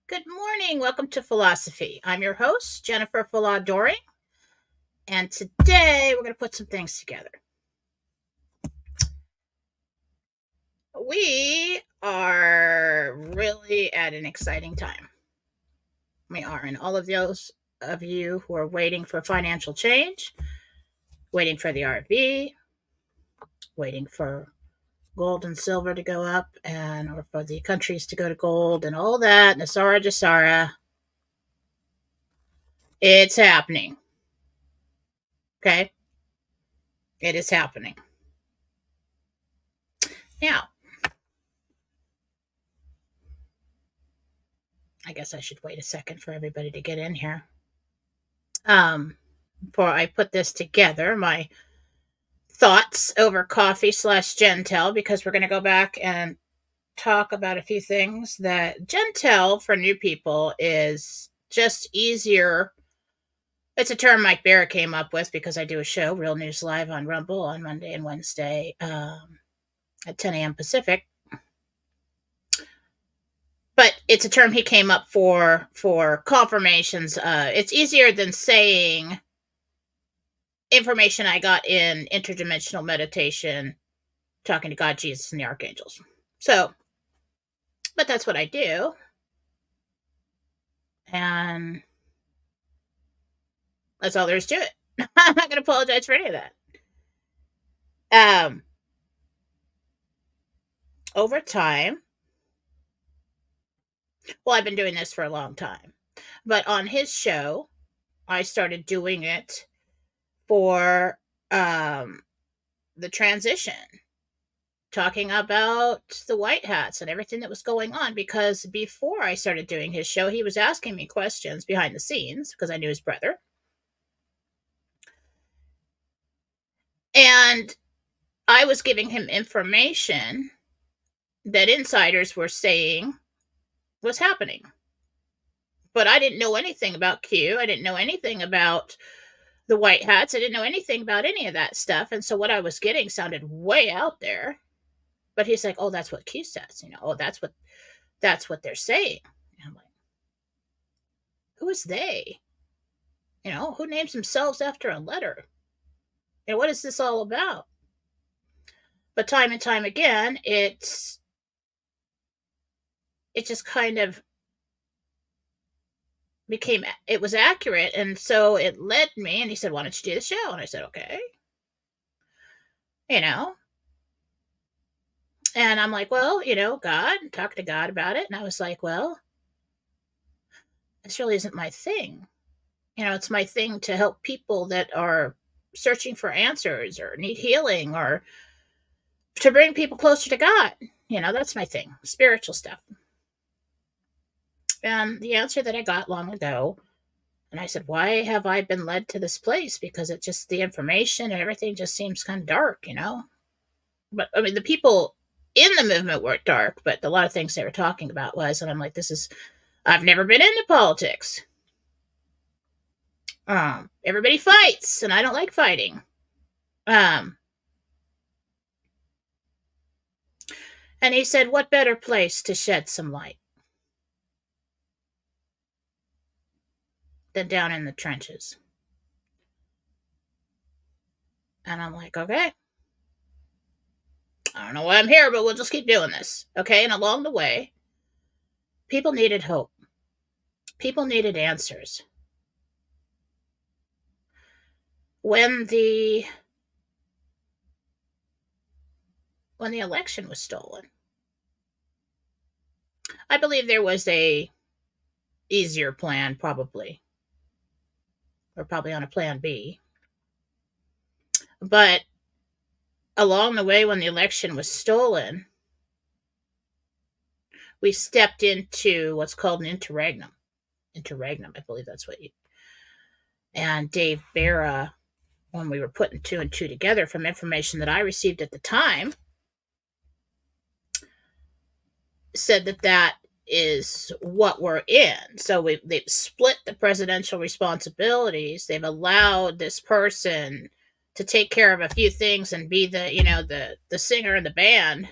Good morning. Welcome to Fallawsophy. I'm your host, Jennifer Fallaw-Doering, and today we're going to put some things together. We are really at an exciting time. We are, and all of those of you who are waiting for financial change, waiting for the RV, waiting for gold and silver to go up, or for the countries to go to gold and all that, Nasara Jasara, it's happening. Okay? It is happening. Now, I guess I should wait a second for everybody to get in here. Before I put this together, my thoughts over coffee / Jentel, because we're going to go back and talk about a few things that Jentel for new people is just easier. It's a term Mike Barrett came up with because I do a show, Real News Live, on Rumble on Monday and Wednesday at 10 a.m. Pacific. But it's a term he came up for confirmations. It's easier than saying information I got in interdimensional meditation, talking to God, Jesus, and the archangels. So, but that's what I do. And that's all there is to it. I'm not going to apologize for any of that. Over time, well, I've been doing this for a long time, but on his show, I started doing it for the transition, talking about the white hats and everything that was going on, because before I started doing his show, he was asking me questions behind the scenes because I knew his brother. And I was giving him information that insiders were saying was happening. But I didn't know anything about Q. I didn't know anything about the white hats. I didn't know anything about any of that stuff. And so what I was getting sounded way out there. But he's like, oh, that's what Q says. Oh, that's what they're saying. And I'm like, who is they? Who names themselves after a letter? And what is this all about? But time and time again, it just kind of it was accurate. And so it led me, and he said, why don't you do the show? And I said, okay. And I'm like, well, God, talk to God about it. And I was like, well, this really isn't my thing. It's my thing to help people that are searching for answers or need healing, or to bring people closer to God. That's my thing, spiritual stuff. And the answer that I got long ago, and I said, why have I been led to this place? Because it just, the information and everything just seems kind of dark, But I mean, the people in the movement weren't dark, but a lot of things they were talking about was, and I'm like, I've never been into politics. Everybody fights, and I don't like fighting. And he said, what better place to shed some light than down in the trenches? And I'm like, okay. I don't know why I'm here, but we'll just keep doing this. Okay. And along the way, people needed hope. People needed answers. When the election was stolen, I believe there was a easier plan, probably, or probably on a plan B. But along the way, when the election was stolen, we stepped into what's called an interregnum. I believe that's what you. And Dave Barra, when we were putting 2 and 2 together from information that I received at the time, said that is what we're in. So they've split the presidential responsibilities. They've allowed this person to take care of a few things and be the singer in the band.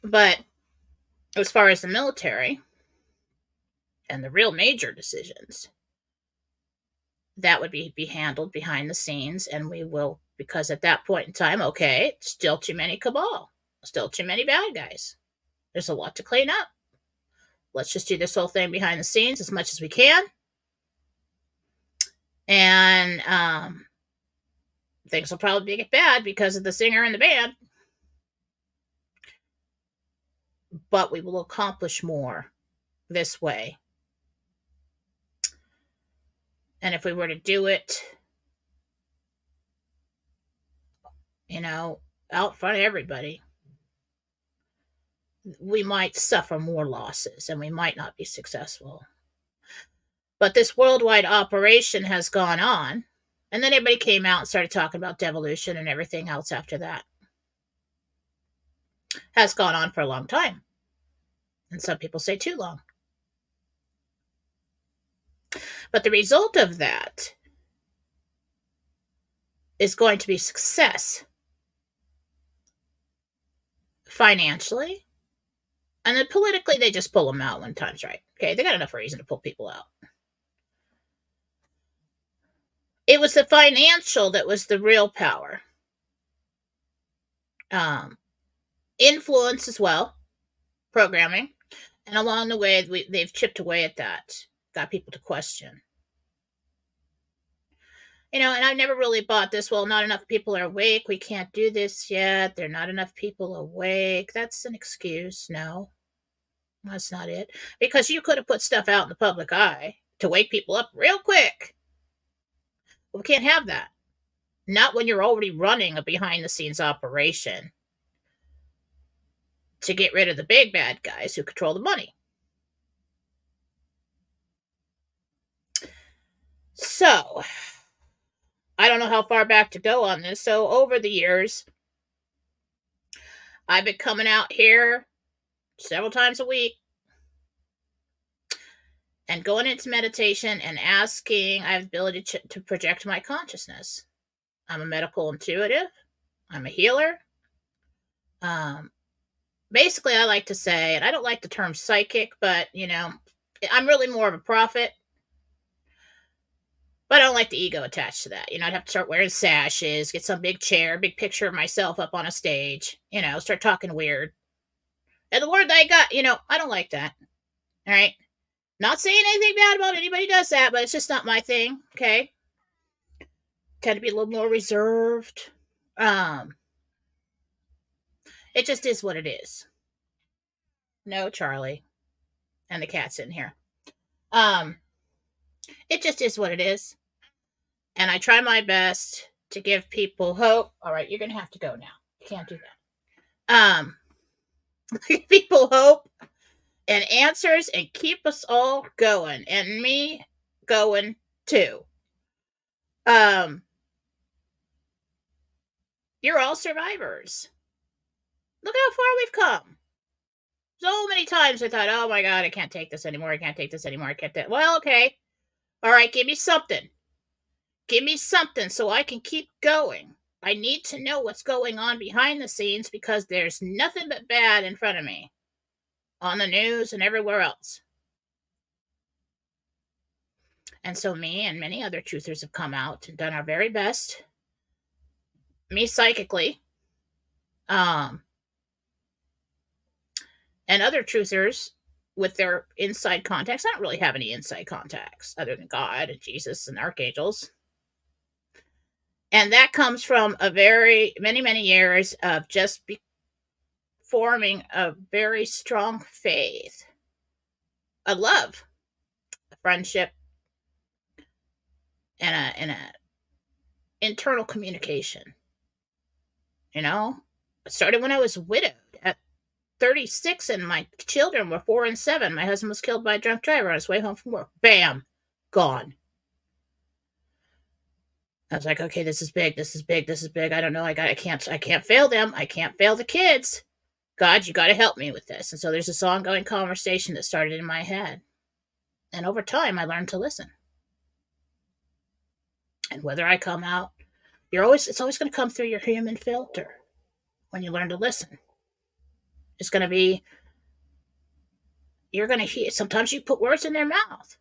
But as far as the military and the real major decisions, that would be handled behind the scenes, and we will, because at that point in time, okay, still too many cabal, still too many bad guys. There's a lot to clean up. Let's just do this whole thing behind the scenes as much as we can. And things will probably get bad because of the singer in the band. But we will accomplish more this way. And if we were to do it, out front of everybody, we might suffer more losses and we might not be successful. But this worldwide operation has gone on, and then everybody came out and started talking about devolution and everything else after that. Has gone on for a long time. And some people say too long. But the result of that is going to be success financially. And then politically, they just pull them out when time's right. Okay, they got enough reason to pull people out. It was the financial that was the real power. Influence as well, programming. And along the way, they've chipped away at that, got people to question. And I've never really bought this, well, not enough people are awake, we can't do this yet, there are not enough people awake. That's an excuse. No, that's not it. Because you could have put stuff out in the public eye to wake people up real quick. We can't have that. Not when you're already running a behind-the-scenes operation to get rid of the big bad guys who control the money. So, I don't know how far back to go on this. So, over the years, I've been coming out here several times a week and going into meditation and asking. I have the ability to project my consciousness. I'm a medical intuitive. I'm a healer. Basically, I like to say, and I don't like the term psychic, but, I'm really more of a prophet. But I don't like the ego attached to that. I'd have to start wearing sashes, get some big chair, big picture of myself up on a stage, start talking weird. And the word that I got, I don't like that. All right? Not saying anything bad about anybody who does that, but it's just not my thing, okay? Tend to be a little more reserved. It just is what it is. No, Charlie. And the cat's in here. It just is what it is. And I try my best to give people hope. All right, you're going to have to go now. You can't do that. Give people hope and answers and keep us all going. And me going too. You're all survivors. Look how far we've come. So many times I thought, oh my God, I can't take this anymore. I can't take this anymore. I can't take. Well, okay. All right, give me something. Give me something so I can keep going. I need to know what's going on behind the scenes because there's nothing but bad in front of me on the news and everywhere else. And so me and many other truthers have come out and done our very best. Me psychically. And other truthers with their inside contacts. I don't really have any inside contacts other than God and Jesus and archangels. And that comes from many years of just forming a very strong faith, a love, a friendship, and a internal communication. It started when I was widowed at 36 and my children were 4 and 7. My husband was killed by a drunk driver on his way home from work. Bam, gone. I was like, okay, this is big. I don't know. I can't fail them. I can't fail the kids. God, you got to help me with this. And so there's this ongoing conversation that started in my head. And over time, I learned to listen. And whether I come out, it's always going to come through your human filter when you learn to listen. It's going to be you're going to hear, sometimes you put words in their mouth.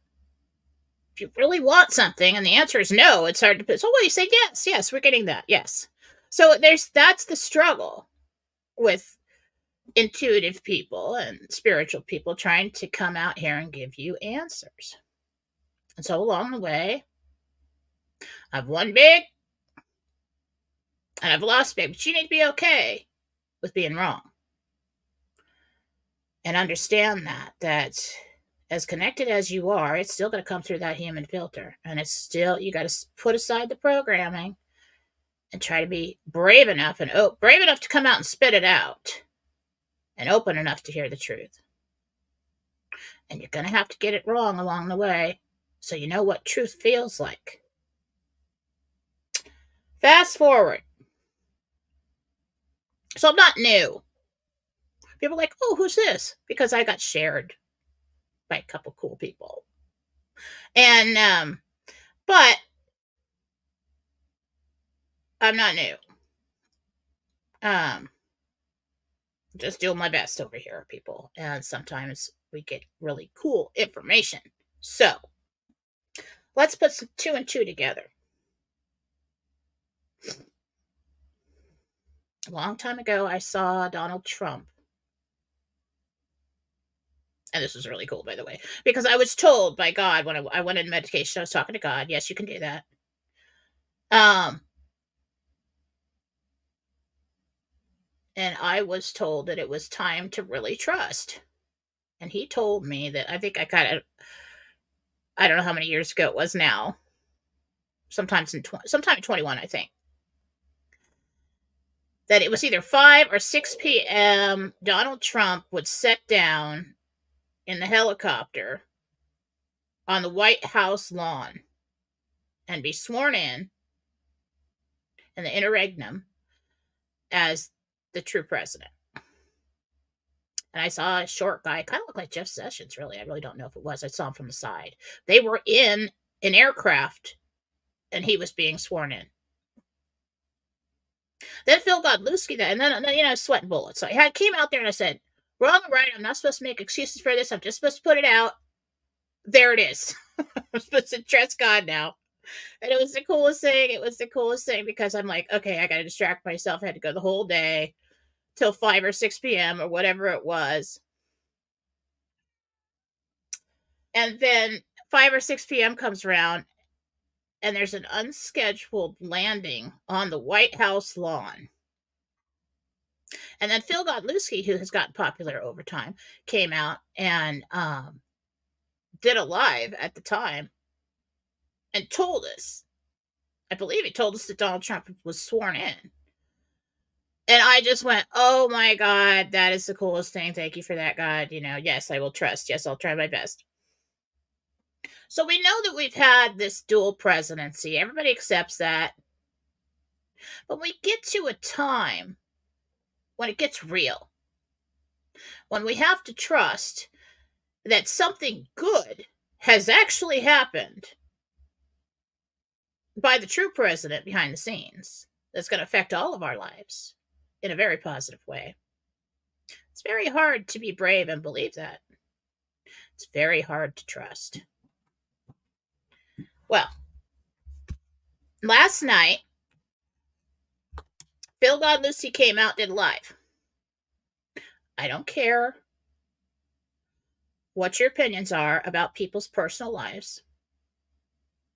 If you really want something and the answer is no, it's hard to put. So what, you say yes, yes, we're getting that, yes. So that's the struggle with intuitive people and spiritual people trying to come out here and give you answers. And so along the way, I've won big and I've lost big, but you need to be okay with being wrong. And understand that as connected as you are, it's still going to come through that human filter. And it's still, you got to put aside the programming and try to be brave enough to come out and spit it out and open enough to hear the truth. And you're going to have to get it wrong along the way so you know what truth feels like. Fast forward. So I'm not new. People are like, oh, who's this? Because I got shared by a couple cool people. And, but I'm not new. Just doing my best over here, people. And sometimes we get really cool information. So let's put some 2 and 2 together. A long time ago, I saw Donald Trump. And this was really cool, by the way, because I was told by God when I went in meditation, I was talking to God. Yes, you can do that. And I was told that it was time to really trust. And he told me that, I think I don't know how many years ago it was now. Sometime in 21, I think. That it was either 5 or 6 p.m. Donald Trump would sit down in the helicopter on the White House lawn and be sworn in the interregnum as the true president. And I saw a short guy, kind of looked like Jeff Sessions, really. I really don't know if it was. I saw him from the side. They were in an aircraft, and he was being sworn in. Then Phil Godlewski, and then sweating bullets. So I came out there and I said, wrong or right, I'm not supposed to make excuses for this. I'm just supposed to put it out. There it is. I'm supposed to trust God now. And it was the coolest thing. It was the coolest thing because I'm like, okay, I got to distract myself. I had to go the whole day till 5 or 6 p.m. or whatever it was. And then 5 or 6 p.m. comes around and there's an unscheduled landing on the White House lawn. And then Phil Godlewski, who has gotten popular over time, came out and did a live at the time and told us, I believe he told us that Donald Trump was sworn in. And I just went, oh my God, that is the coolest thing. Thank you for that, God. Yes, I will trust. Yes, I'll try my best. So we know that we've had this dual presidency. Everybody accepts that. But we get to a time when it gets real, when we have to trust that something good has actually happened by the true president behind the scenes that's going to affect all of our lives in a very positive way. It's very hard to be brave and believe that. It's very hard to trust. Well, last night, Phil Godlewski came out, did live. I don't care what your opinions are about people's personal lives.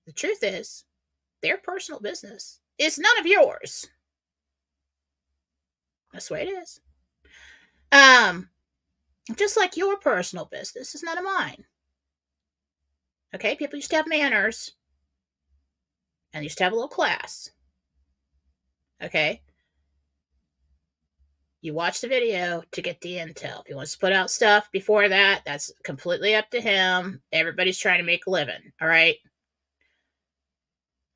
The truth is, their personal business is none of yours. That's the way it is. Just like your personal business is none of mine. Okay, people used to have manners and used to have a little class. Okay, you watch the video to get the intel. If he wants to put out stuff before that, that's completely up to him. Everybody's trying to make a living. All right.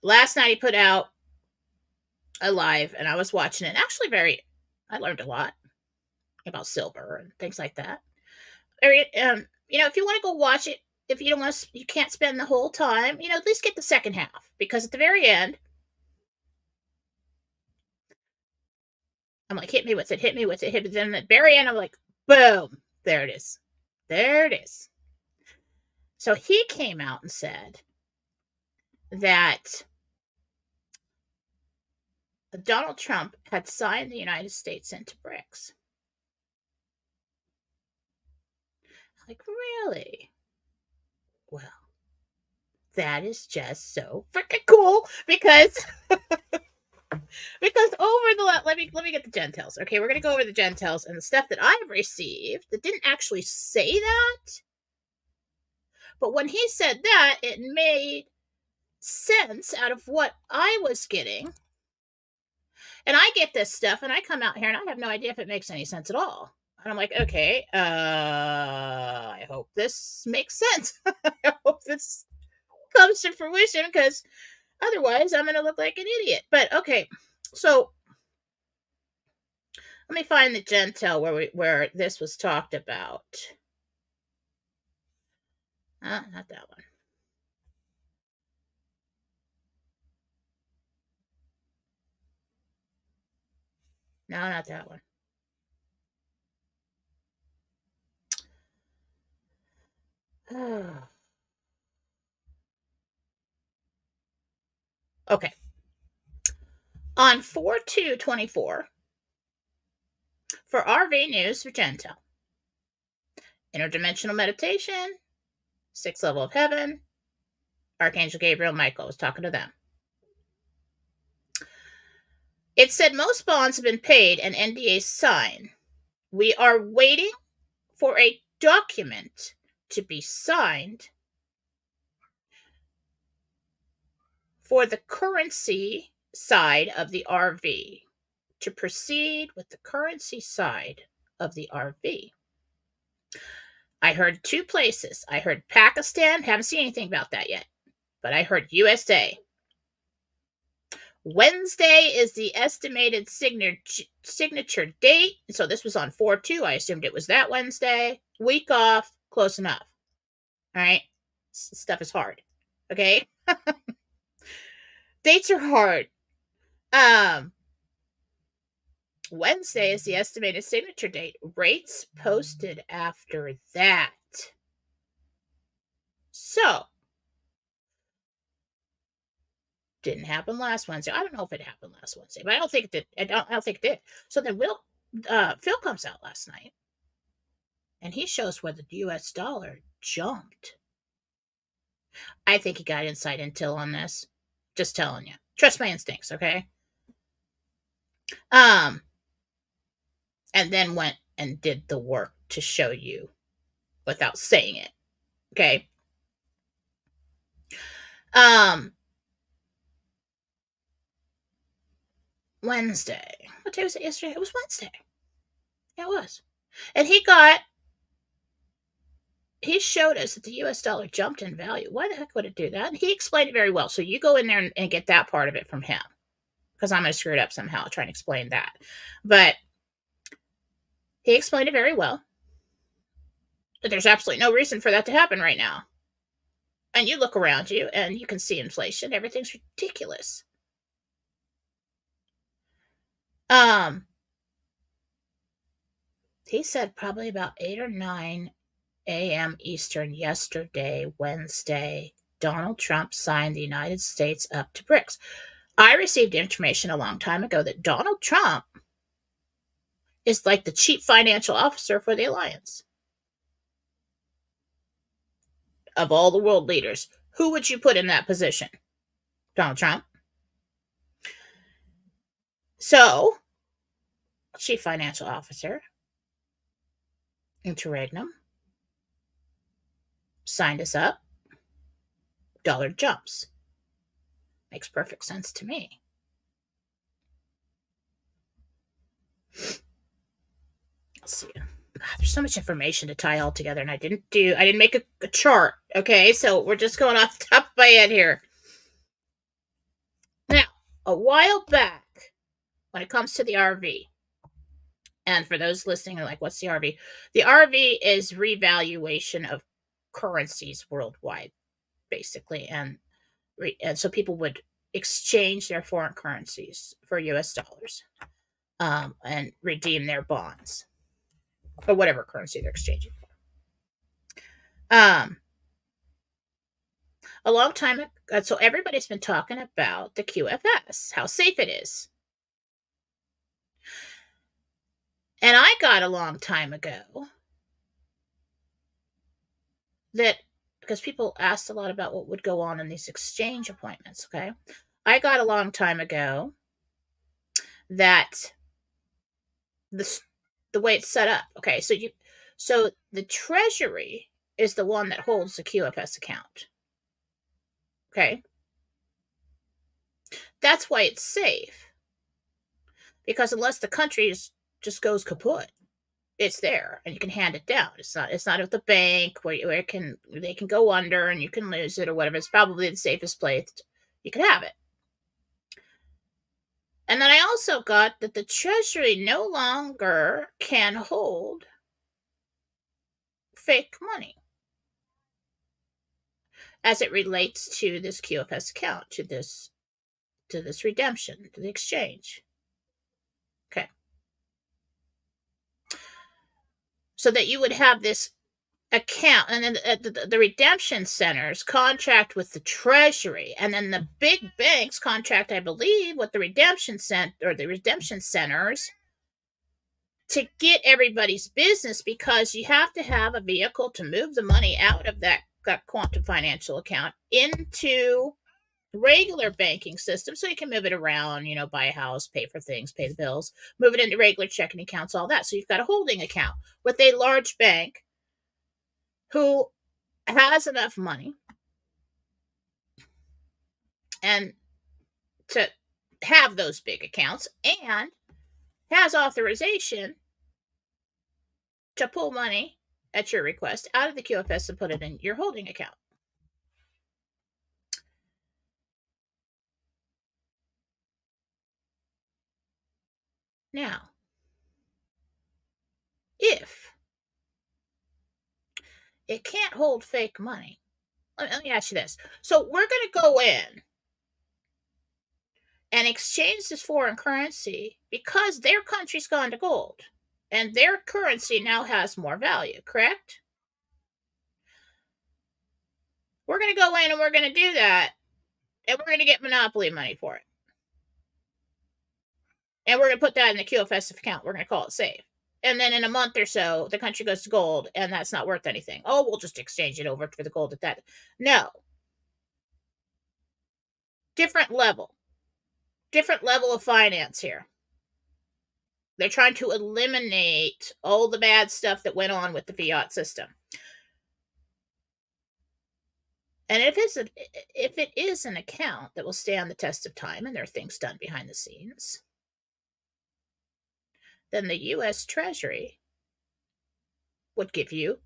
Last night he put out a live and I was watching it. Actually, I learned a lot about silver and things like that. If you want to go watch it, if you don't want to, you can't spend the whole time, at least get the second half, because at the very end, I'm like, hit me with it. Then at the very end, I'm like, boom, there it is. There it is. So he came out and said that Donald Trump had signed the United States into BRICS. Like, really? Well, that is just so freaking cool because over the let me get the Gentels. Okay, we're gonna go over the Gentels and the stuff that I've received that didn't actually say that. But when he said that, it made sense out of what I was getting. And I get this stuff and I come out here and I have no idea if it makes any sense at all. And I'm like, okay, I hope this makes sense. I hope this comes to fruition because otherwise I'm going to look like an idiot. But okay, so let me find the Jentel where this was talked about. Not that one. No, not that one. Okay. On 4/2/24, for RV News for Jentel, interdimensional meditation, sixth level of heaven, Archangel Gabriel Michael was talking to them. It said most bonds have been paid and NDAs signed. We are waiting for a document to be signed for the currency side of the RV, to proceed with the currency side of the RV. I heard two places. I heard Pakistan, haven't seen anything about that yet, but I heard USA. Wednesday is the estimated signature date. So this was on 4/2. I assumed it was that Wednesday. Week off, close enough. All right. Stuff is hard. Okay. Dates are hard. Wednesday is the estimated signature date. Rates posted after that. So, didn't happen last Wednesday. I don't know if it happened last Wednesday, but I don't think it did. I don't think it did. So then Phil comes out last night, and he shows where the U.S. dollar jumped. I think he got inside intel on this. Just telling you. Trust my instincts, okay? And then went and did the work to show you without saying it. Okay. Wednesday. What day was it yesterday? It was Wednesday. Yeah, it was. And he showed us that the US dollar jumped in value. Why the heck would it do that? And he explained it very well. So you go in there and get that part of it from him. Because I'm going to screw it up somehow trying to explain that. But he explained it very well. But there's absolutely no reason for that to happen right now. And you look around you and you can see inflation. Everything's ridiculous. He said probably about 8 or 9 a.m. Eastern yesterday, Wednesday, Donald Trump signed the United States up to BRICS. I received information a long time ago that Donald Trump is like the chief financial officer for the alliance. Of all the world leaders, who would you put in that position? Donald Trump. So, chief financial officer, interregnum, signed us up, dollar jumps. Makes perfect sense to me. Let's see. There's so much information to tie all together, and I didn't make a chart. Okay, so we're just going off the top of my head here. Now, a while back, when it comes to the RV, and for those listening, like, what's the RV? The RV is revaluation of currencies worldwide, basically, and so people would exchange their foreign currencies for US dollars, and redeem their bonds, or whatever currency they're exchanging for. Um, a long time ago, so everybody's been talking about the QFS, how safe it is. And I got a long time ago that, because people asked a lot about what would go on in these exchange appointments, okay? I got a long time ago that the way it's set up, okay, so the Treasury is the one that holds the QFS account, okay? That's why it's safe, because unless the country just goes kaput, it's there and you can hand it down. It's not at the bank where they can go under and you can lose it or whatever. It's probably the safest place you could have it. And then I also got that the Treasury no longer can hold fake money as it relates to this QFS account, to this redemption, to the exchange. Okay. So that you would have this account, and then the redemption centers contract with the Treasury, and then the big banks contract, I believe, with the redemption centers to get everybody's business, because you have to have a vehicle to move the money out of that quantum financial account into regular banking system, so you can move it around, buy a house, pay for things, pay the bills, move it into regular checking accounts, all that. So you've got a holding account with a large bank who has enough money and to have those big accounts, and has authorization to pull money at your request out of the QFS and put it in your holding account. Now, if it can't hold fake money, let me ask you this. So we're going to go in and exchange this foreign currency because their country's gone to gold and their currency now has more value, correct? We're going to go in and we're going to do that, and we're going to get monopoly money for it. And we're going to put that in the QFS account. We're going to call it safe. And then in a month or so, the country goes to gold, and that's not worth anything. Oh, we'll just exchange it over for the gold at that. No. Different level of finance here. They're trying to eliminate all the bad stuff that went on with the fiat system. And if it is an account that will stand the test of time, and there are things done behind the scenes, then the U.S. Treasury would give you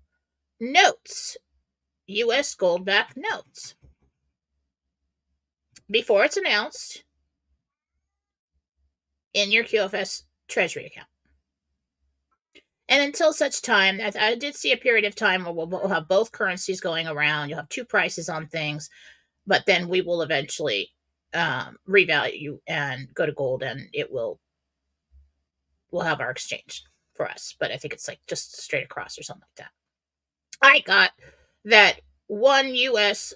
notes, U.S. gold-backed notes, before it's announced in your QFS Treasury account. And until such time, I did see a period of time where we'll have both currencies going around. You'll have two prices on things, but then we will eventually revalue and go to gold, and we'll have our exchange for us. But I think it's like just straight across or something like that. I got that one U.S.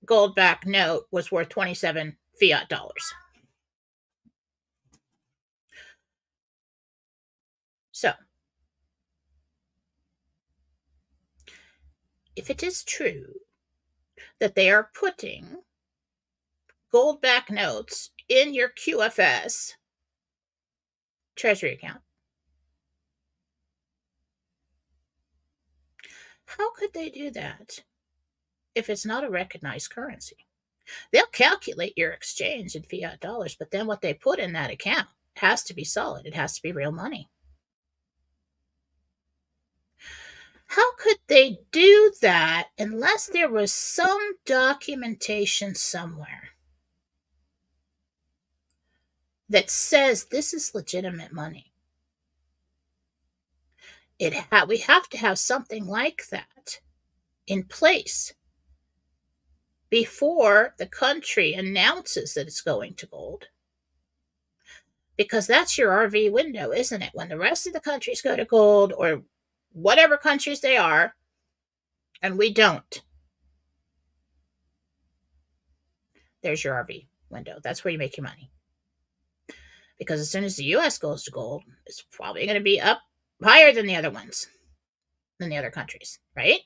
gold-backed note was worth 27 fiat dollars. So, if it is true that they are putting gold-backed notes in your QFS Treasury account, how could they do that if it's not a recognized currency? They'll calculate your exchange in fiat dollars, but then what they put in that account has to be solid. It has to be real money. How could they do that unless there was some documentation somewhere that says this is legitimate money? We have to have something like that in place before the country announces that it's going to gold. Because that's your RV window, isn't it? When the rest of the countries go to gold, or whatever countries they are, And we don't. There's your RV window. That's where you make your money. Because as soon as the US goes to gold, it's probably going to be up higher than the other ones, than the other countries, right?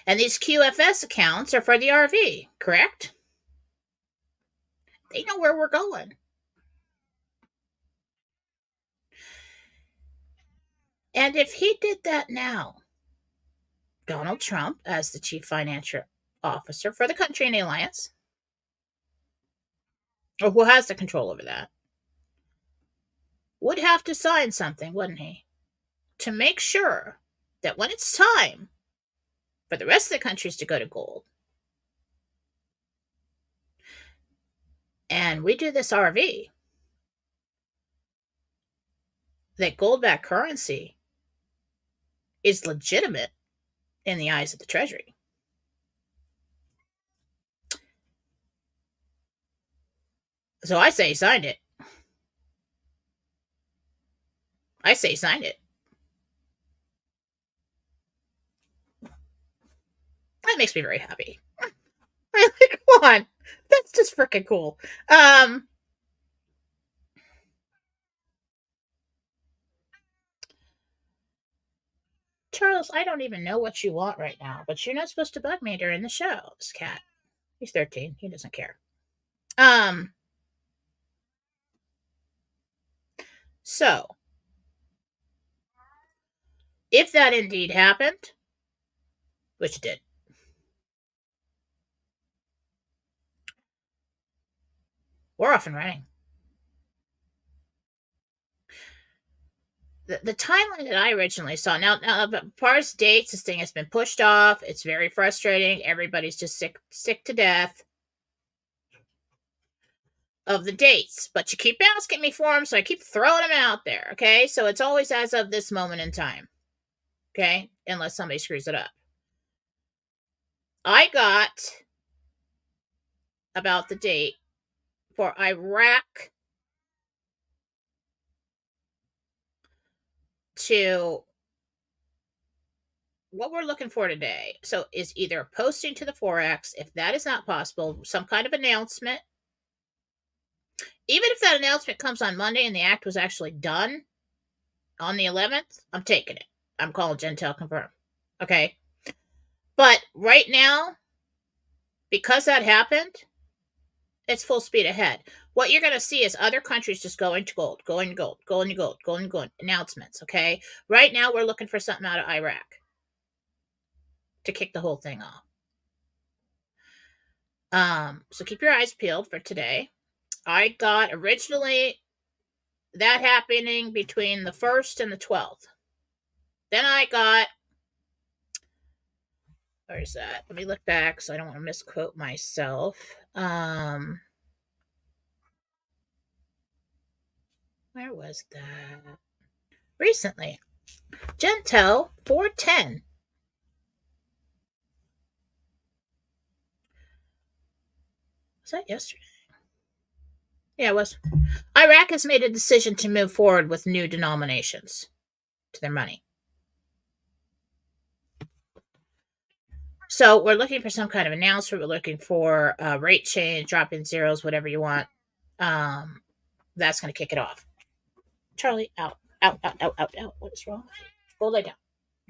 And these QFS accounts are for the RV, correct? They know where we're going. And if he did that now, Donald Trump, as the chief financial officer for the country and the alliance, or who has the control over that, would have to sign something, wouldn't he? To make sure that when it's time for the rest of the countries to go to gold, and we do this RV, that gold-backed currency is legitimate in the eyes of the Treasury. So I say sign it. I say sign it. That makes me very happy. Like, come on. That's just freaking cool. Charles, I don't even know what you want right now, but you're not supposed to bug me during the show. This cat. He's 13. He doesn't care. So if that indeed happened, which it did, we're off and running. The timeline that I originally saw, now as far as dates, this thing has been pushed off. It's very frustrating. Everybody's just sick to death of the dates, but you keep asking me for them, so I keep throwing them out there. Okay, so it's always as of this moment in time. Okay, unless somebody screws it up. I got about the date for Iraq to what we're looking for today. So is either posting to the Forex, if that is not possible, some kind of announcement. Even if that announcement comes on Monday and the act was actually done on the 11th, I'm taking it. I'm calling Jentel confirm. Okay. But right now, because that happened, it's full speed ahead. What you're going to see is other countries just going to gold, going to gold, going to gold, going to gold. Announcements, okay? Right now, we're looking for something out of Iraq to kick the whole thing off. So keep your eyes peeled for today. I got originally that happening between the 1st and the 12th. Then I got, where's that? Let me look back so I don't want to misquote myself. Where was that? Recently. Jentel 410. Was that yesterday? Yeah, it was. Iraq has made a decision to move forward with new denominations to their money. So we're looking for some kind of announcement. We're looking for a rate change, drop in zeros, whatever you want. That's going to kick it off. Charlie, out. What is wrong? Go lay down.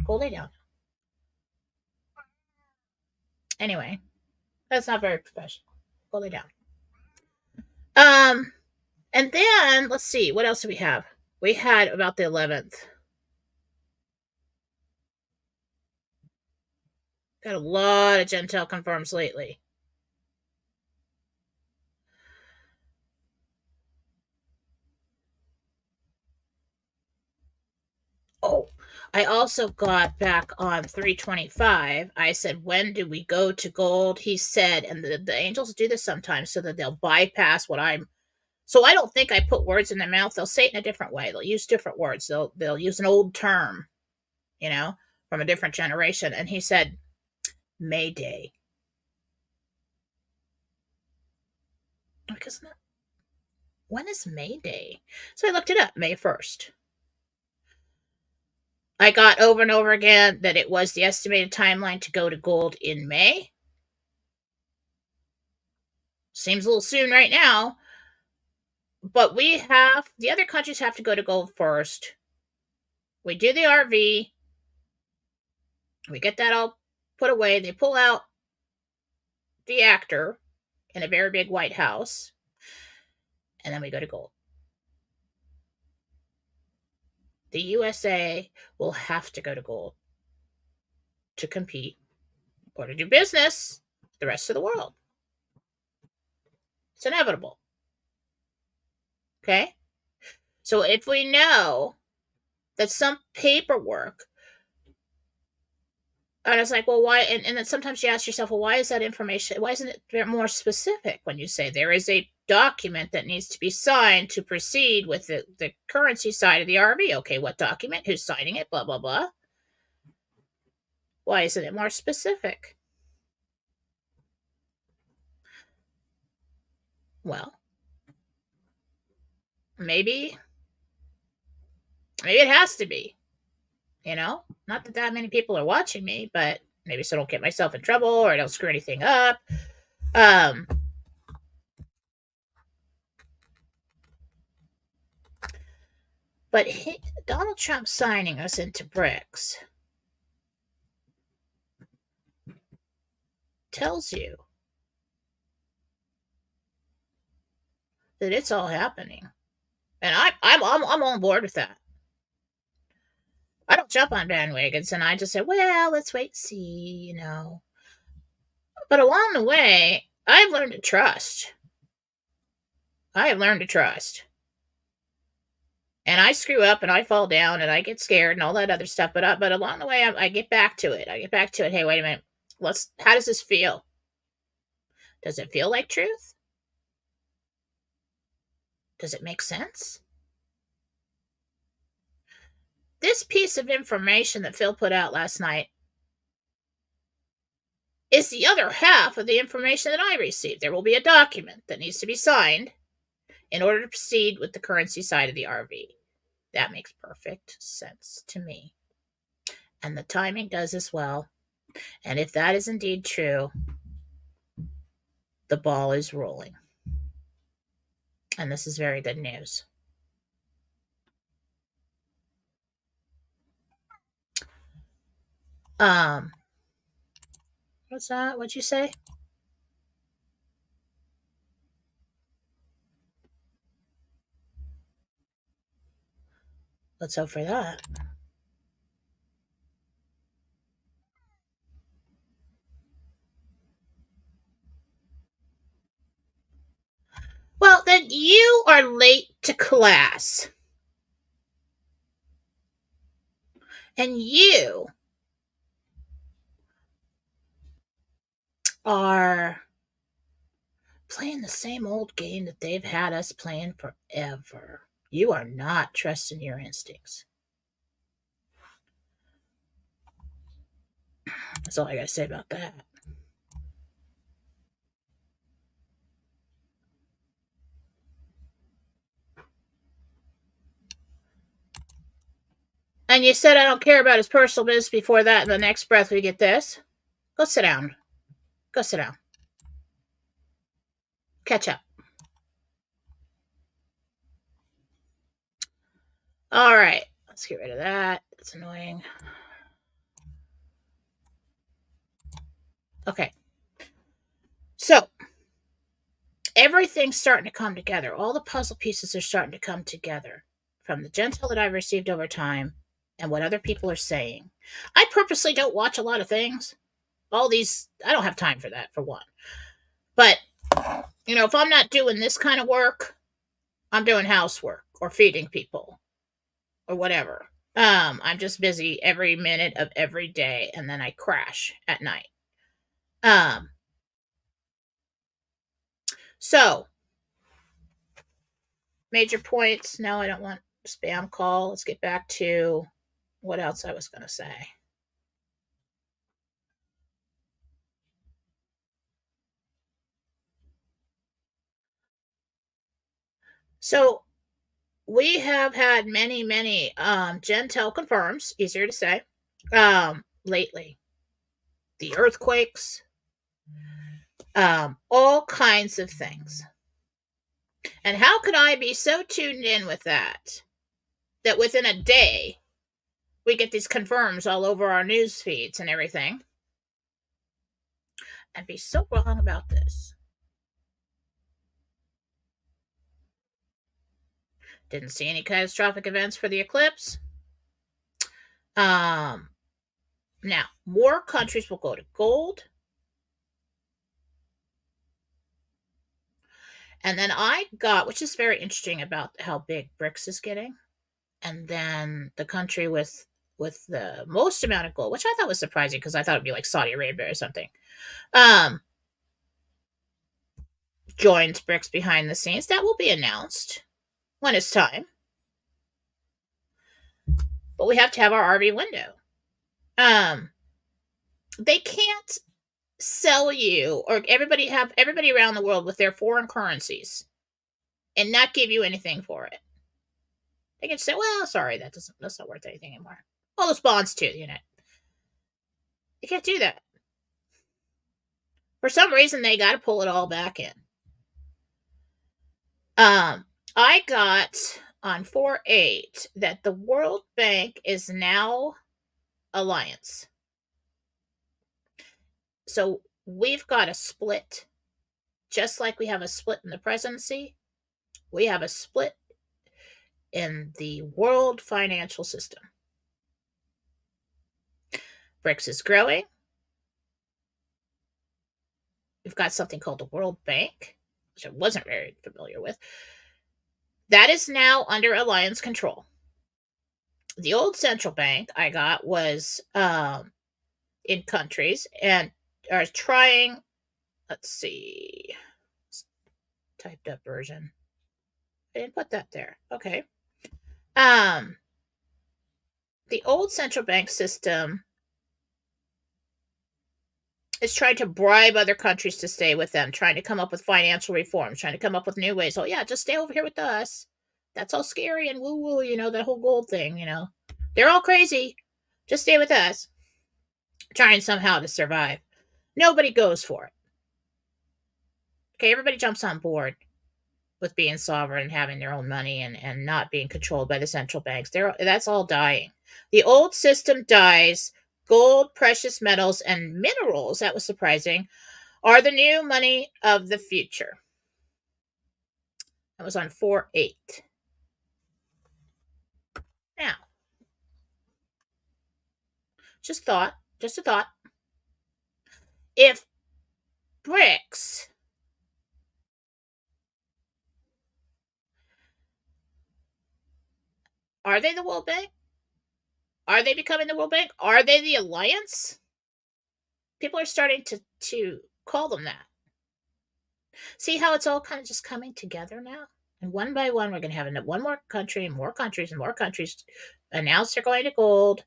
Go lay down. Anyway, that's not very professional. Go lay down. And then let's see, what else do we have? We had about the 11th. Got a lot of Jentel confirms lately. Oh, I also got back on 325. I said, when do we go to gold? He said, and the angels do this sometimes so that they'll bypass what I'm. So I don't think I put words in their mouth. They'll say it in a different way. They'll use different words. They'll use an old term, from a different generation. And he said, May Day. Because when is May Day? So I looked it up, May 1st. I got over and over again that it was the estimated timeline to go to gold in May. Seems a little soon right now, but the other countries have to go to gold first. We do the RV, we get that all put away, they pull out the actor in a very big White House, and then we go to gold. The USA will have to go to gold to compete or to do business with the rest of the world. It's inevitable. Okay? So if we know that some paperwork, and it's like, well, why? And then sometimes you ask yourself, well, why is that information? Why isn't it more specific when you say there is a document that needs to be signed to proceed with the currency side of the RV? Okay, what document? Who's signing it? Blah, blah, blah. Why isn't it more specific? Well, maybe it has to be, not that many people are watching me, but maybe so I don't get myself in trouble or I don't screw anything up. But Donald Trump signing us into BRICS tells you that it's all happening, and I'm on board with that. I don't jump on bandwagons, and I just say, well, let's wait and see, But along the way, I've learned to trust. I have learned to trust. And I screw up and I fall down and I get scared and all that other stuff. But along the way, I get back to it. Hey, wait a minute. How does this feel? Does it feel like truth? Does it make sense? This piece of information that Phil put out last night is the other half of the information that I received. There will be a document that needs to be signed in order to proceed with the currency side of the RV. That makes perfect sense to me. And the timing does as well. And if that is indeed true, the ball is rolling. And this is very good news. What's that? What'd you say? Let's hope for that. Well, then you are late to class. And you are playing the same old game that they've had us playing forever. You are not trusting your instincts. That's all I got to say about that. And you said I don't care about his personal business before that. In the next breath, we get this. Go sit down. Go sit down. Catch up. All right. Let's get rid of that. It's annoying. Okay. So, everything's starting to come together. All the puzzle pieces are starting to come together from the Jentel that I've received over time and what other people are saying. I purposely don't watch a lot of things. All these, I don't have time for that, for one. But, if I'm not doing this kind of work, I'm doing housework or feeding people or whatever. I'm just busy every minute of every day, and then I crash at night. So, major points. No, I don't want spam call. Let's get back to what else I was going to say. So, we have had many Jentel confirms, easier to say, lately. The earthquakes, all kinds of things. And how could I be so tuned in with that within a day we get these confirms all over our news feeds and everything, and be so wrong about this? Didn't see any catastrophic events for the eclipse. Now, more countries will go to gold. And then I got, which is very interesting about how big BRICS is getting. And then the country with the most amount of gold, which I thought was surprising because I thought it'd be like Saudi Arabia or something, joins BRICS behind the scenes. That will be announced when it's time. But we have to have our RV window. They can't sell you or everybody around the world with their foreign currencies and not give you anything for it. They can say, well, sorry, that's not worth anything anymore. All those bonds too, you can't do that. For some reason, they got to pull it all back in. I got on 4/8 that the World Bank is now alliance. So we've got a split, just like we have a split in the presidency. We have a split in the world financial system. BRICS is growing. We've got something called the World Bank, which I wasn't very familiar with. That is now under alliance control. The old central bank I got was in countries and are trying, let's see, typed up version. I didn't put that there. Okay. The old central bank system is trying to bribe other countries to stay with them, trying to come up with financial reforms, trying to come up with new ways. Oh, yeah, just stay over here with us. That's all scary and woo-woo, that whole gold thing, They're all crazy. Just stay with us. Trying somehow to survive. Nobody goes for it. Okay, everybody jumps on board with being sovereign and having their own money and not being controlled by the central banks. That's all dying. The old system dies. Gold, precious metals, and minerals, that was surprising, are the new money of the future. That was on 4/8. Now, just a thought. If BRICS are they the World Bank? Are they becoming the World Bank? Are they the alliance? People are starting to call them that. See how it's all kind of just coming together now? And one by one, we're going to have one more country and more countries announce they're going to gold.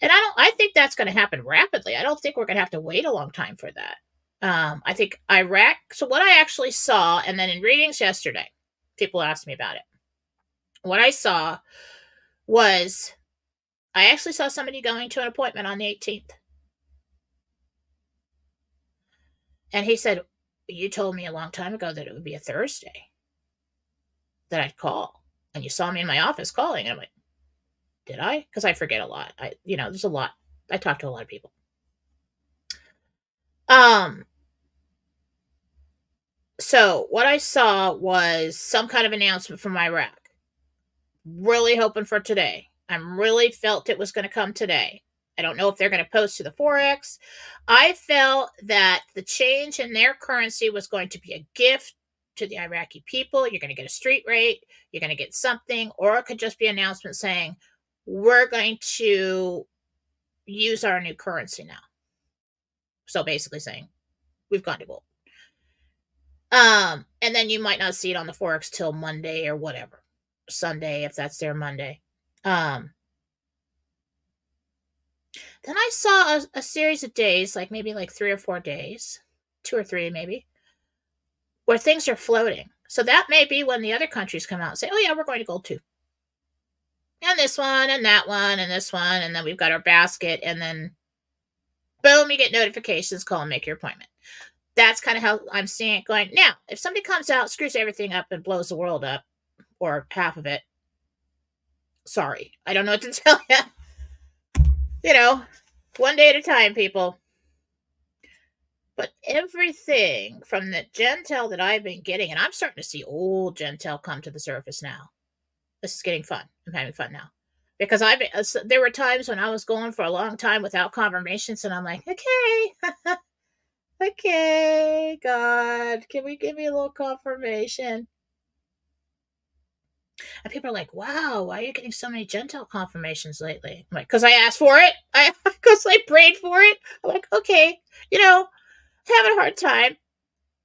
And I think that's going to happen rapidly. I don't think we're going to have to wait a long time for that. I think Iraq. So what I actually saw, and then in readings yesterday, people asked me about it. What I saw was, I actually saw somebody going to an appointment on the 18th. And he said, you told me a long time ago that it would be a Thursday that I'd call. And you saw me in my office calling. And I'm like, did I? Because I forget a lot. There's a lot. I talk to a lot of people. So what I saw was some kind of announcement from Iraq. Really hoping for today. I really felt it was going to come today. I don't know if they're going to post to the Forex. I felt that the change in their currency was going to be a gift to the Iraqi people. You're going to get a street rate. You're going to get something. Or it could just be an announcement saying, we're going to use our new currency now. So basically saying, we've gone to gold. And then you might not see it on the Forex till Monday or whatever. Sunday, if that's their Monday. Then I saw a series of days, maybe 3 or 4 days, 2 or 3 maybe, where things are floating. So that may be when the other countries come out and say, oh, yeah, we're going to gold too. And this one, and that one, and this one. And then we've got our basket. And then, boom, you get notifications, call and make your appointment. That's kind of how I'm seeing it going. Now, if somebody comes out, screws everything up, and blows the world up, or half of it, sorry. I don't know what to tell you. You know, one day at a time, people. But everything from the Jentel that I've been getting, and I'm starting to see old Jentel come to the surface now. This is getting fun. I'm having fun now. Because there were times when I was going for a long time without confirmations, and I'm like, okay, okay, God, can we give me a little confirmation? And people are like, wow, why are you getting so many Jentel confirmations lately? I'm like, because I asked for it. Because I prayed for it. I'm like, okay, having a hard time.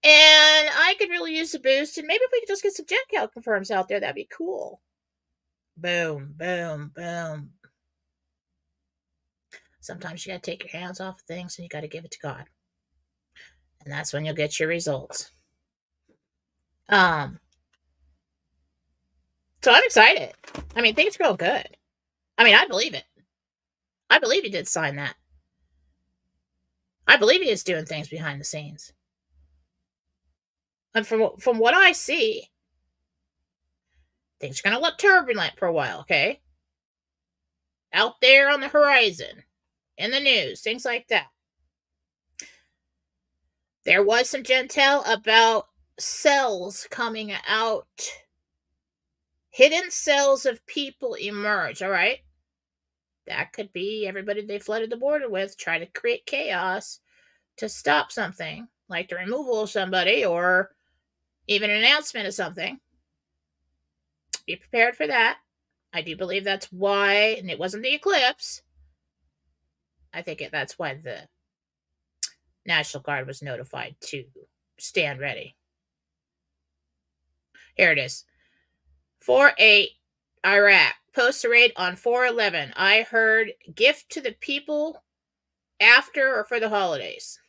And I could really use a boost. And maybe if we could just get some Jentel confirms out there, that'd be cool. Boom, boom, boom. Sometimes you got to take your hands off of things and you got to give it to God. And that's when you'll get your results. So I'm excited. I mean, things are going good. I mean, I believe it. I believe he did sign that. I believe he is doing things behind the scenes. And from what I see, things are going to look turbulent for a while, okay? Out there on the horizon, in the news, things like that. There was some Jentel about cells coming out. Hidden cells of people emerge, all right? That could be everybody they flooded the border with, try to create chaos to stop something, like the removal of somebody or even an announcement of something. Be prepared for that. I do believe that's why, and it wasn't the eclipse. I think that's why the National Guard was notified to stand ready. Here it is. 4/8, Iraq. Post raid on 4/11. I heard gift to the people after or for the holidays.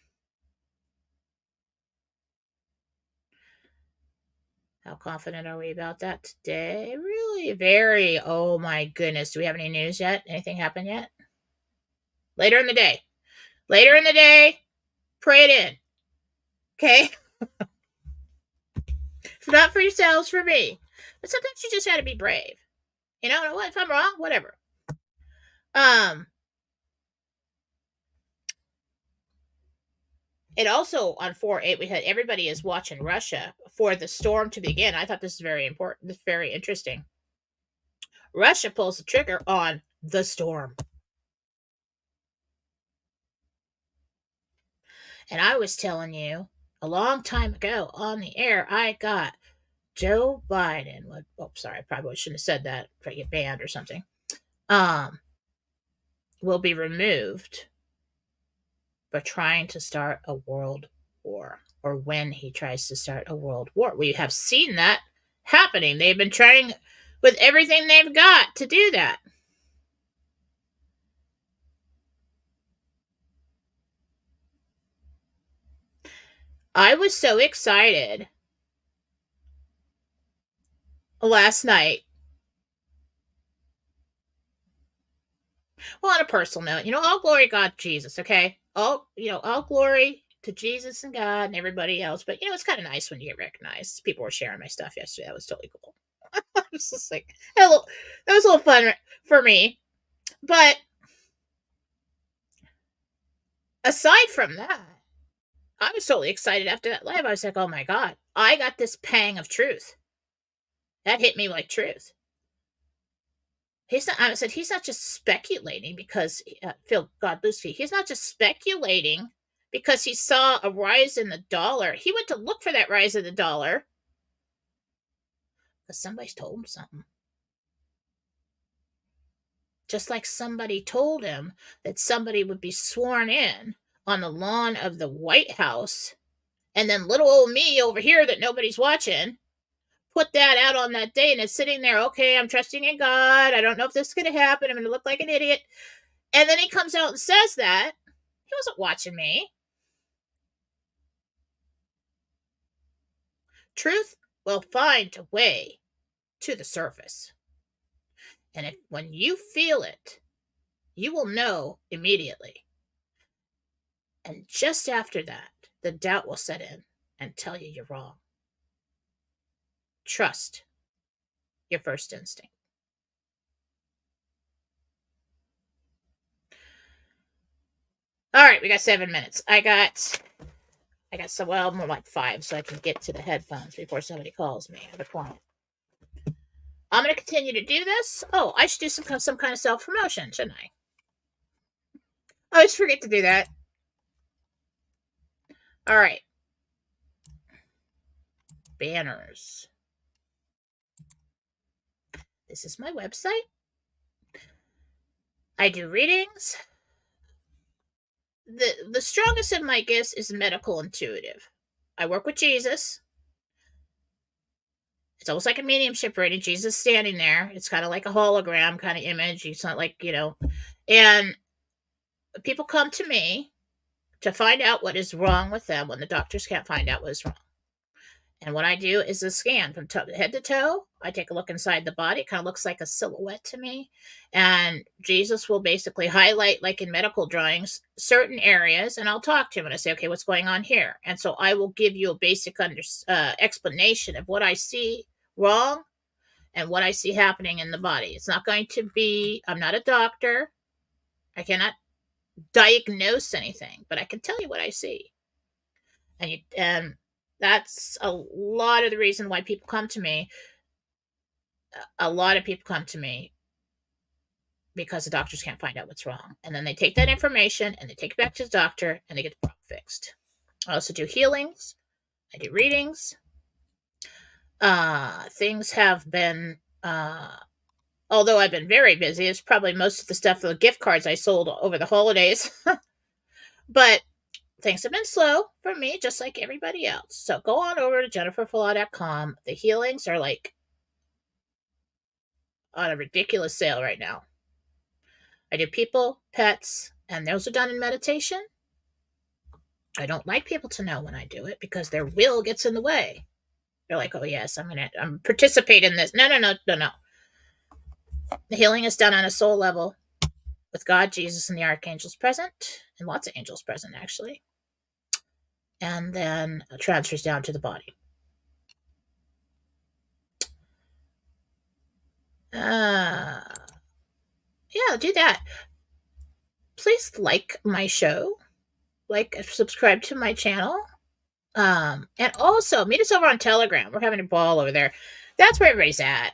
How confident are we about that today? Really very. Oh my goodness. Do we have any news yet? Anything happen yet? Later in the day. Later in the day, pray it in. Okay? Not for yourselves, for me. But sometimes you just got to be brave. You know what? If I'm wrong, whatever. It also on 4/8 we had everybody is watching Russia for the storm to begin. I thought this is very important. This is very interesting. Russia pulls the trigger on the storm. And I was telling you a long time ago on the air, I got Joe Biden. Sorry, I probably shouldn't have said that. Probably get banned or something. Will be removed for trying to start a world war, or when he tries to start a world war. We have seen that happening. They've been trying with everything they've got to do that. I was so excited last night. Well, on a personal note, all glory to God, Jesus, okay? All glory to Jesus and God and everybody else. But, it's kind of nice when you get recognized. People were sharing my stuff yesterday. That was totally cool. I was just like, that was a little fun for me. But aside from that, I was totally excited after that live. I was like, oh my God, I got this pang of truth. That hit me like truth. I said, he's not just speculating because Phil Godlewski, he's not just speculating because he saw a rise in the dollar. He went to look for that rise in the dollar because somebody's told him something. Just like somebody told him that somebody would be sworn in on the lawn of the White House, and then little old me over here that nobody's watching put that out on that day, and it's sitting there, okay, I'm trusting in God. I don't know if this is going to happen. I'm going to look like an idiot. And then he comes out and says that. He wasn't watching me. Truth will find a way to the surface. And when you feel it, you will know immediately. And just after that, the doubt will set in and tell you you're wrong. Trust your first instinct. All right, we got 7 minutes. I got some, well, more like 5, so I can get to the headphones before somebody calls me. I have a client. I'm going to continue to do this. Oh, I should do some kind of self-promotion, shouldn't I? I always forget to do that. All right. Banners. This is my website. I do readings. The strongest of my gifts is medical intuitive. I work with Jesus. It's almost like a mediumship reading. Jesus standing there. It's kind of like a hologram kind of image. It's not like, and people come to me to find out what is wrong with them when the doctors can't find out what is wrong. And what I do is a scan from head to toe. I take a look inside the body. It kind of looks like a silhouette to me. And Jesus will basically highlight, like in medical drawings, certain areas. And I'll talk to him and I say, okay, what's going on here? And so I will give you a basic explanation of what I see wrong and what I see happening in the body. It's not going to be, I'm not a doctor. I cannot diagnose anything, but I can tell you what I see. And that's a lot of the reason why people come to me. A lot of people come to me because the doctors can't find out what's wrong. And then they take that information and they take it back to the doctor and they get the problem fixed. I also do healings. I do readings. Things have been, although I've been very busy, it's probably most of the stuff, the gift cards I sold over the holidays. But things have been slow for me, just like everybody else. So go on over to jenniferfallaw.com. The healings are like on a ridiculous sale right now. I do people, pets, and those are done in meditation. I don't like people to know when I do it because their will gets in the way. They're like, oh yes, I'm participate in this. No. The healing is done on a soul level with God, Jesus, and the archangels present, and lots of angels present actually. And then it transfers down to the body. Yeah, do that. Please like my show, subscribe to my channel, and also meet us over on Telegram. We're having a ball over there. That's where everybody's at.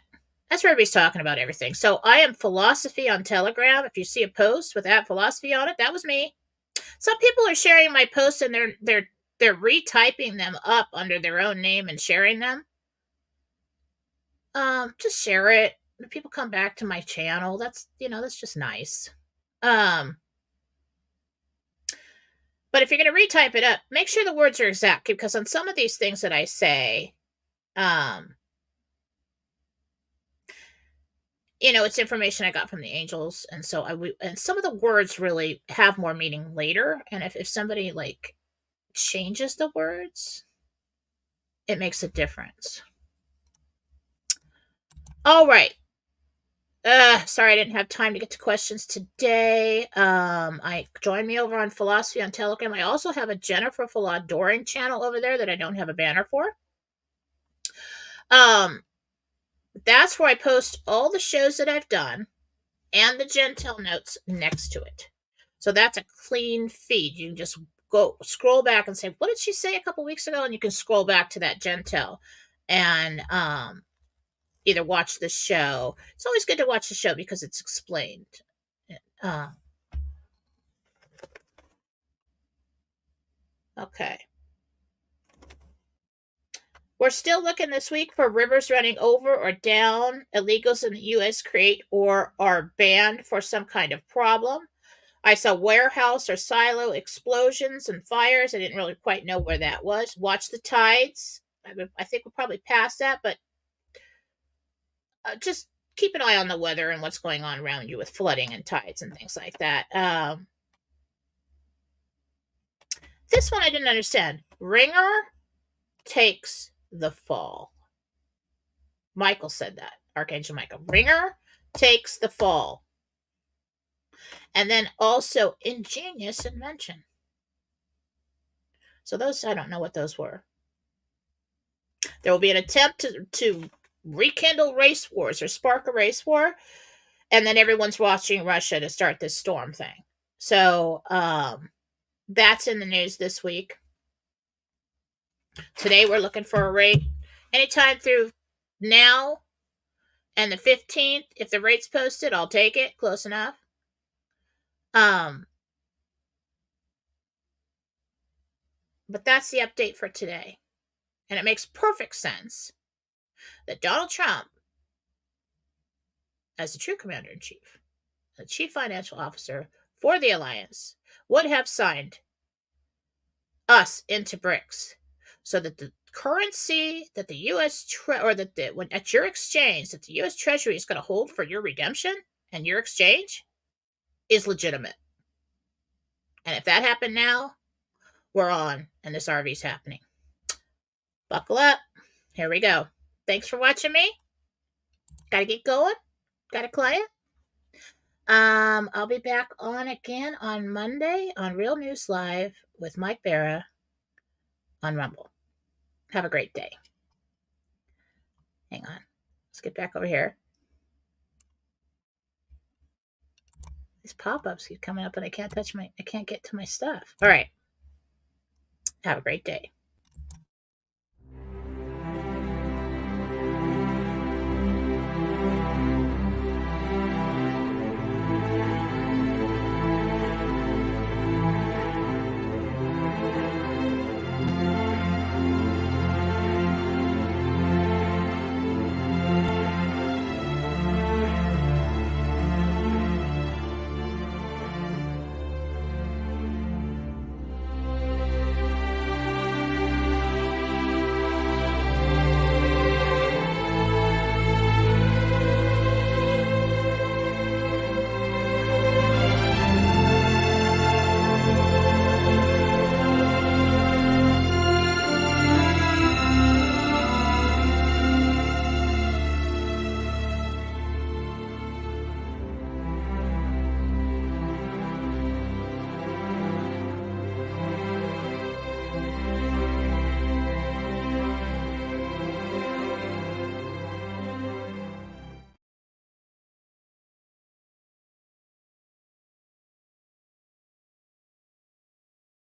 That's where everybody's talking about everything. So I am Fallawsophy on Telegram. If you see a post with that Fallawsophy on it, that was me. Some people are sharing my posts and they're retyping them up under their own name and sharing them. Just share it. When people come back to my channel, that's just nice. But if you're going to retype it up, make sure the words are exact, because on some of these things that I say, it's information I got from the angels. And so and some of the words really have more meaning later. And if somebody like changes the words, it makes a difference. All right. Sorry I didn't have time to get to questions today. Join me over on Fallawsophy on Telegram. I also have a Jennifer Fallaw-Doering channel over there that I don't have a banner for. That's where I post all the shows that I've done and the Jentel notes next to it. So that's a clean feed. You can just go scroll back and say, what did she say a couple weeks ago? And you can scroll back to that Jentel and either watch the show. It's always good to watch the show because it's explained. Okay. We're still looking this week for rivers running over or down. Illegals in the U.S. create or are banned for some kind of problem. I saw warehouse or silo explosions and fires. I didn't really quite know where that was. Watch the tides. I think we're probably past that, but just keep an eye on the weather and what's going on around you with flooding and tides and things like that. This one I didn't understand. Ringer takes the fall. Michael said that. Archangel Michael. Ringer takes the fall. And then also ingenious invention. So those, I don't know what those were. There will be an attempt to rekindle race wars or spark a race war. And then everyone's watching Russia to start this storm thing. So that's in the news this week. Today we're looking for a rate anytime through now and the 15th. If the rate's posted, I'll take it. Close enough. But that's the update for today. And it makes perfect sense that Donald Trump, as the true commander-in-chief, the chief financial officer for the alliance, would have signed us into BRICS so that the currency that the U.S. when at your exchange that the U.S. Treasury is going to hold for your redemption and your exchange is legitimate. And if that happened now, we're on, and this RV's happening. Buckle up. Here we go. Thanks for watching me. Gotta get going. Got a client. I'll be back on again on Monday on Real News Live with Mike Barra on Rumble. Have a great day. Hang on. Let's get back over here. These pop-ups keep coming up and I can't get to my stuff. All right. Have a great day.